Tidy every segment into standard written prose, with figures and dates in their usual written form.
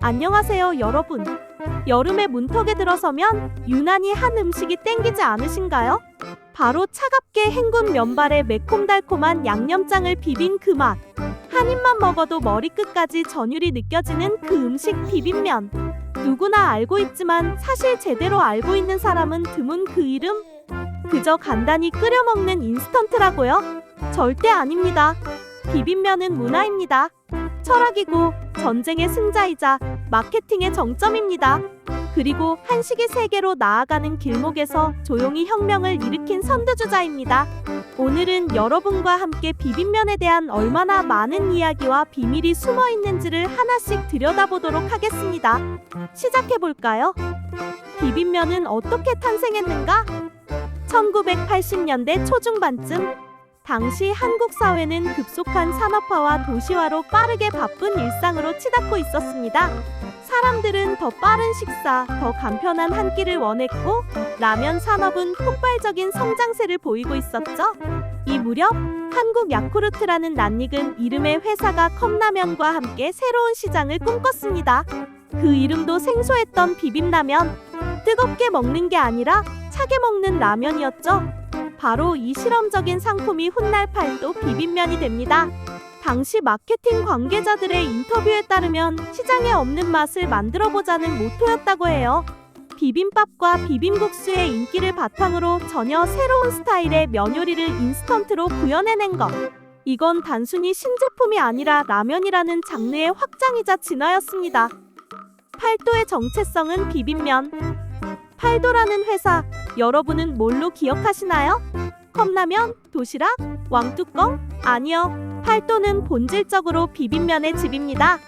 안녕하세요, 여러분. 여름에 문턱에 들어서면 유난히 한 음식이 땡기지 않으신가요? 바로 차갑게 헹군 면발에 매콤달콤한 양념장을 비빈 그 맛. 한 입만 먹어도 머리끝까지 전율이 느껴지는 그 음식 비빔면. 누구나 알고 있지만 사실 제대로 알고 있는 사람은 드문 그 이름. 그저 간단히 끓여 먹는 인스턴트라고요? 절대 아닙니다. 비빔면은 문화입니다. 철학이고 전쟁의 승자이자 마케팅의 정점입니다. 그리고 한식이 세계로 나아가는 길목에서 조용히 혁명을 일으킨 선두주자입니다. 오늘은 여러분과 함께 비빔면에 대한 얼마나 많은 이야기와 비밀이 숨어 있는지를 하나씩 들여다보도록 하겠습니다. 시작해볼까요? 비빔면은 어떻게 탄생했는가? 1980년대 초중반쯤 당시 한국 사회는 급속한 산업화와 도시화로 빠르게 바쁜 일상으로 치닫고 있었습니다. 사람들은 더 빠른 식사, 더 간편한 한 끼를 원했고 라면 산업은 폭발적인 성장세를 보이고 있었죠. 이 무렵 한국 야쿠르트라는 낯익은 이름의 회사가 컵라면과 함께 새로운 시장을 꿈꿨습니다. 그 이름도 생소했던 비빔라면. 뜨겁게 먹는 게 아니라 차게 먹는 라면이었죠. 바로 이 실험적인 상품이 훗날 팔도 비빔면이 됩니다. 당시 마케팅 관계자들의 인터뷰에 따르면 시장에 없는 맛을 만들어보자는 모토였다고 해요. 비빔밥과 비빔국수의 인기를 바탕으로 전혀 새로운 스타일의 면 요리를 인스턴트로 구현해낸 것. 이건 단순히 신제품이 아니라 라면이라는 장르의 확장이자 진화였습니다. 팔도의 정체성은 비빔면. 팔도라는 회사, 여러분은 뭘로 기억하시나요? 컵라면? 도시락? 왕뚜껑? 아니요. 팔도는 본질적으로 비빔면의 집입니다.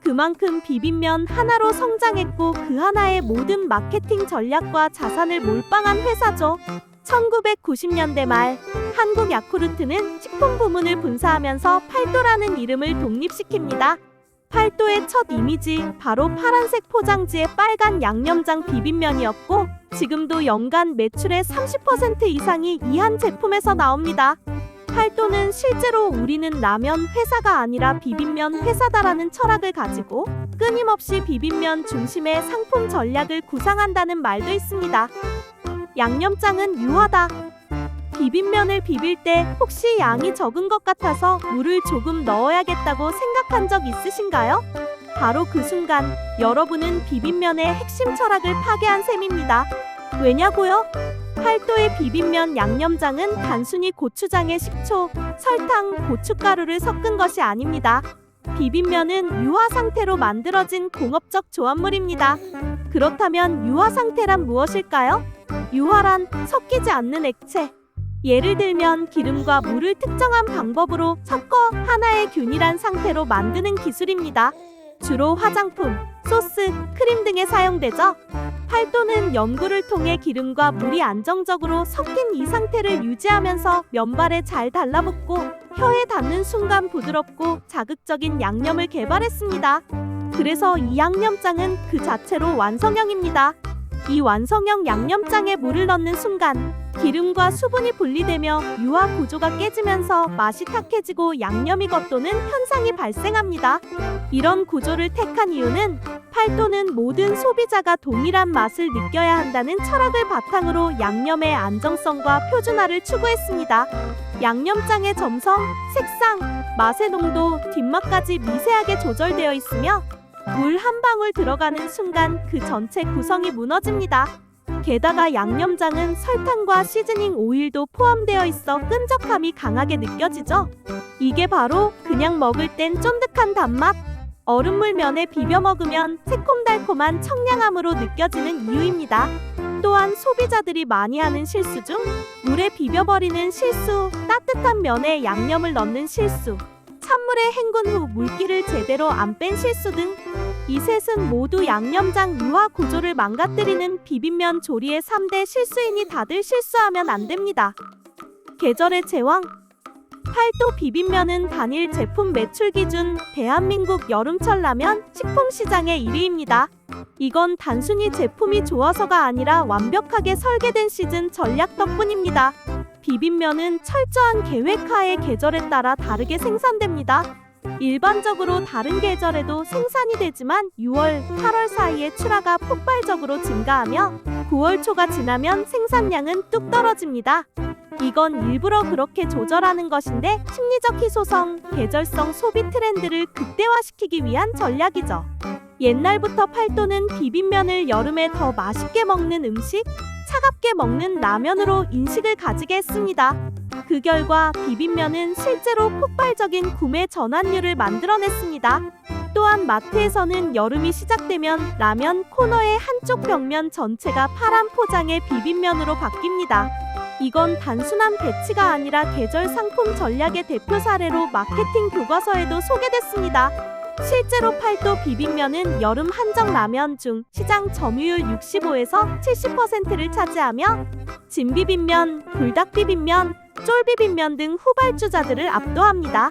그만큼 비빔면 하나로 성장했고 그 하나의 모든 마케팅 전략과 자산을 몰빵한 회사죠. 1990년대 말 한국 야쿠르트는 식품 부문을 분사하면서 팔도라는 이름을 독립시킵니다. 팔도의 첫 이미지, 바로 파란색 포장지의 빨간 양념장 비빔면이었고 지금도 연간 매출의 30% 이상이 이 한 제품에서 나옵니다. 팔도는 실제로 우리는 라면 회사가 아니라 비빔면 회사다라는 철학을 가지고 끊임없이 비빔면 중심의 상품 전략을 구상한다는 말도 있습니다. 양념장은 유하다. 비빔면을 비빌 때 혹시 양이 적은 것 같아서 물을 조금 넣어야겠다고 생각한 적 있으신가요? 바로 그 순간 여러분은 비빔면의 핵심 철학을 파괴한 셈입니다. 왜냐고요? 팔도의 비빔면 양념장은 단순히 고추장에 식초, 설탕, 고춧가루를 섞은 것이 아닙니다. 비빔면은 유화 상태로 만들어진 공업적 조합물입니다. 그렇다면 유화 상태란 무엇일까요? 유화란 섞이지 않는 액체. 예를 들면 기름과 물을 특정한 방법으로 섞어 하나의 균일한 상태로 만드는 기술입니다. 주로 화장품, 소스, 크림 등에 사용되죠. 팔도는 연구를 통해 기름과 물이 안정적으로 섞인 이 상태를 유지하면서 면발에 잘 달라붙고 혀에 닿는 순간 부드럽고 자극적인 양념을 개발했습니다. 그래서 이 양념장은 그 자체로 완성형입니다. 이 완성형 양념장에 물을 넣는 순간 기름과 수분이 분리되며 유화 구조가 깨지면서 맛이 탁해지고 양념이 겉도는 현상이 발생합니다. 이런 구조를 택한 이유는 팔도는 모든 소비자가 동일한 맛을 느껴야 한다는 철학을 바탕으로 양념의 안정성과 표준화를 추구했습니다. 양념장의 점성, 색상, 맛의 농도, 뒷맛까지 미세하게 조절되어 있으며 물 한 방울 들어가는 순간 그 전체 구성이 무너집니다. 게다가 양념장은 설탕과 시즈닝 오일도 포함되어 있어 끈적함이 강하게 느껴지죠. 이게 바로 그냥 먹을 땐 쫀득한 단맛, 얼음물 면에 비벼 먹으면 새콤달콤한 청량함으로 느껴지는 이유입니다. 또한 소비자들이 많이 하는 실수 중 물에 비벼버리는 실수, 따뜻한 면에 양념을 넣는 실수, 찬물에 헹군 후 물기를 제대로 안 뺀 실수 등 이 셋은 모두 양념장 유화 구조를 망가뜨리는 비빔면 조리의 3대 실수이니 다들 실수하면 안 됩니다. 계절의 제왕. 팔도 비빔면은 단일 제품 매출 기준 대한민국 여름철 라면 식품 시장의 1위입니다. 이건 단순히 제품이 좋아서가 아니라 완벽하게 설계된 시즌 전략 덕분입니다. 비빔면은 철저한 계획하에 계절에 따라 다르게 생산됩니다. 일반적으로 다른 계절에도 생산이 되지만 6월, 8월 사이에 출하가 폭발적으로 증가하며 9월 초가 지나면 생산량은 뚝 떨어집니다. 이건 일부러 그렇게 조절하는 것인데 심리적 희소성, 계절성 소비 트렌드를 극대화시키기 위한 전략이죠. 옛날부터 팔도는 비빔면을 여름에 더 맛있게 먹는 음식, 차갑게 먹는 라면으로 인식을 가지게 했습니다. 그 결과 비빔면은 실제로 폭발적인 구매 전환율을 만들어냈습니다. 또한 마트에서는 여름이 시작되면 라면 코너의 한쪽 벽면 전체가 파란 포장의 비빔면으로 바뀝니다. 이건 단순한 배치가 아니라 계절 상품 전략의 대표 사례로 마케팅 교과서에도 소개됐습니다. 실제로 팔도 비빔면은 여름 한정 라면 중 시장 점유율 65에서 70%를 차지하며 진비빔면, 불닭비빔면, 쫄비빔면 등 후발주자들을 압도합니다.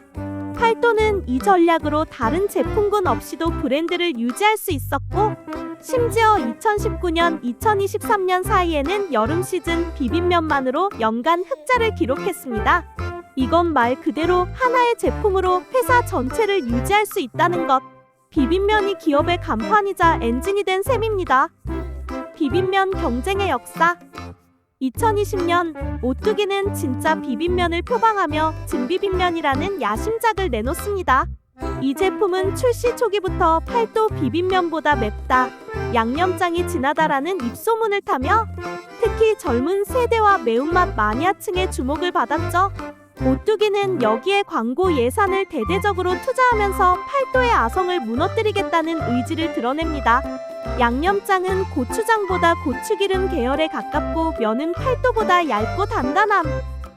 팔도는 이 전략으로 다른 제품군 없이도 브랜드를 유지할 수 있었고 심지어 2019년, 2023년 사이에는 여름 시즌 비빔면만으로 연간 흑자를 기록했습니다. 이건 말 그대로 하나의 제품으로 회사 전체를 유지할 수 있다는 것. 비빔면이 기업의 간판이자 엔진이 된 셈입니다. 비빔면 경쟁의 역사. 2020년 오뚜기는 진짜 비빔면을 표방하며 진비빔면이라는 야심작을 내놓습니다. 이 제품은 출시 초기부터 팔도 비빔면보다 맵다, 양념장이 진하다라는 입소문을 타며 특히 젊은 세대와 매운맛 마니아층의 주목을 받았죠. 오뚜기는 여기에 광고 예산을 대대적으로 투자하면서 팔도의 아성을 무너뜨리겠다는 의지를 드러냅니다. 양념장은 고추장보다 고추기름 계열에 가깝고 면은 팔도보다 얇고 단단함,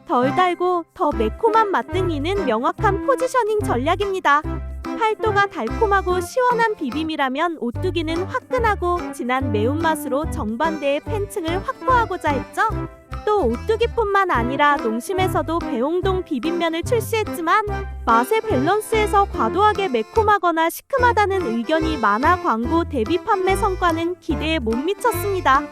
덜 달고 더 매콤한 맛 등이는 명확한 포지셔닝 전략입니다. 팔도가 달콤하고 시원한 비빔이라면 오뚜기는 화끈하고 진한 매운맛으로 정반대의 팬층을 확보하고자 했죠. 또 오뚜기뿐만 아니라 농심에서도 배홍동 비빔면을 출시했지만 맛의 밸런스에서 과도하게 매콤하거나 시큼하다는 의견이 많아 광고 대비 판매 성과는 기대에 못 미쳤습니다.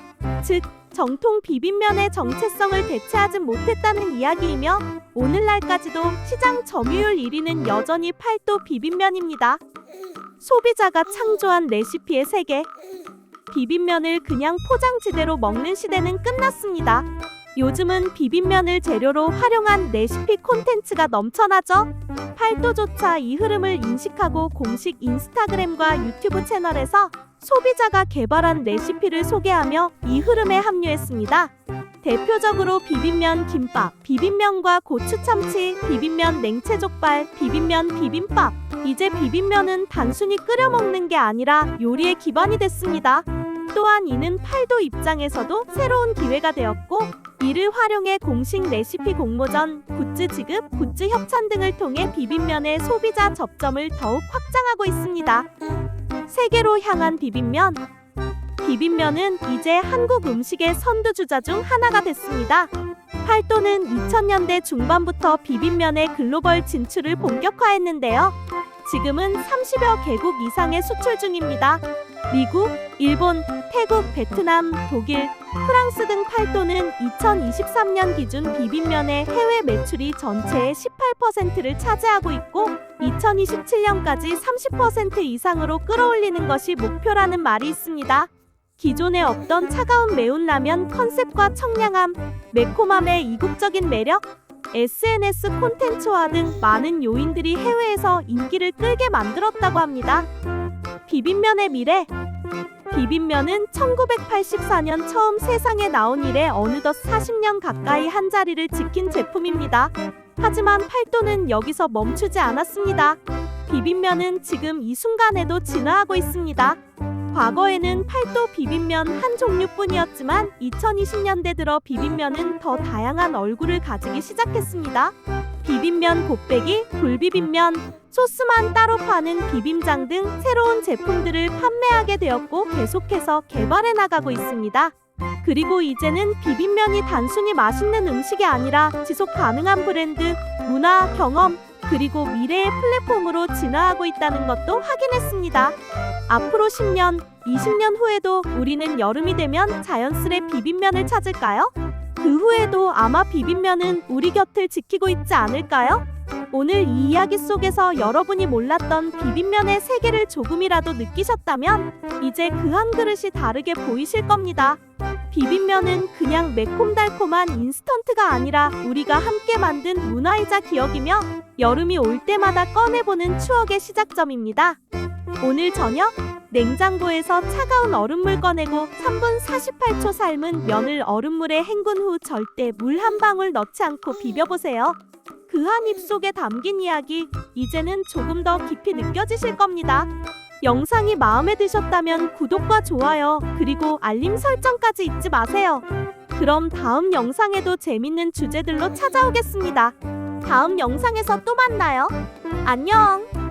즉, 정통 비빔면의 정체성을 대체하진 못했다는 이야기이며 오늘날까지도 시장 점유율 1위는 여전히 팔도 비빔면입니다. 소비자가 창조한 레시피의 세계. 비빔면을 그냥 포장지대로 먹는 시대는 끝났습니다. 요즘은 비빔면을 재료로 활용한 레시피 콘텐츠가 넘쳐나죠. 팔도조차 이 흐름을 인식하고 공식 인스타그램과 유튜브 채널에서 소비자가 개발한 레시피를 소개하며 이 흐름에 합류했습니다. 대표적으로 비빔면 김밥, 비빔면과 고추참치, 비빔면 냉채족발, 비빔면 비빔밥. 이제 비빔면은 단순히 끓여 먹는 게 아니라 요리의 기반이 됐습니다. 또한 이는 팔도 입장에서도 새로운 기회가 되었고 이를 활용해 공식 레시피 공모전, 굿즈 지급, 굿즈 협찬 등을 통해 비빔면의 소비자 접점을 더욱 확장하고 있습니다. 세계로 향한 비빔면. 비빔면은 이제 한국 음식의 선두주자 중 하나가 됐습니다. 팔도는 2000년대 중반부터 비빔면의 글로벌 진출을 본격화했는데요. 지금은 30여 개국 이상의 수출 중입니다. 미국, 일본, 태국, 베트남, 독일, 프랑스 등 팔도는 2023년 기준 비빔면의 해외 매출이 전체의 18%를 차지하고 있고 2027년까지 30% 이상으로 끌어올리는 것이 목표라는 말이 있습니다. 기존에 없던 차가운 매운 라면 컨셉과 청량함, 매콤함의 이국적인 매력, SNS 콘텐츠화 등 많은 요인들이 해외에서 인기를 끌게 만들었다고 합니다. 비빔면의 미래. 비빔면은 1984년 처음 세상에 나온 이래 어느덧 40년 가까이 한 자리를 지킨 제품입니다. 하지만 팔도는 여기서 멈추지 않았습니다. 비빔면은 지금 이 순간에도 진화하고 있습니다. 과거에는 팔도 비빔면 한 종류뿐이었지만 2020년대 들어 비빔면은 더 다양한 얼굴을 가지기 시작했습니다. 비빔면 곱빼기, 불비빔면, 소스만 따로 파는 비빔장 등 새로운 제품들을 판매하게 되었고 계속해서 개발해 나가고 있습니다. 그리고 이제는 비빔면이 단순히 맛있는 음식이 아니라 지속 가능한 브랜드, 문화, 경험, 그리고 미래의 플랫폼으로 진화하고 있다는 것도 확인했습니다. 앞으로 10년, 20년 후에도 우리는 여름이 되면 자연스레 비빔면을 찾을까요? 그 후에도 아마 비빔면은 우리 곁을 지키고 있지 않을까요? 오늘 이 이야기 속에서 여러분이 몰랐던 비빔면의 세계를 조금이라도 느끼셨다면 이제 그 한 그릇이 다르게 보이실 겁니다. 비빔면은 그냥 매콤달콤한 인스턴트가 아니라 우리가 함께 만든 문화이자 기억이며 여름이 올 때마다 꺼내보는 추억의 시작점입니다. 오늘 저녁 냉장고에서 차가운 얼음물 꺼내고 3분 48초 삶은 면을 얼음물에 헹군 후 절대 물 한 방울 넣지 않고 비벼보세요. 그 한 입 속에 담긴 이야기, 이제는 조금 더 깊이 느껴지실 겁니다. 영상이 마음에 드셨다면 구독과 좋아요, 그리고 알림 설정까지 잊지 마세요. 그럼 다음 영상에도 재밌는 주제들로 찾아오겠습니다. 다음 영상에서 또 만나요. 안녕!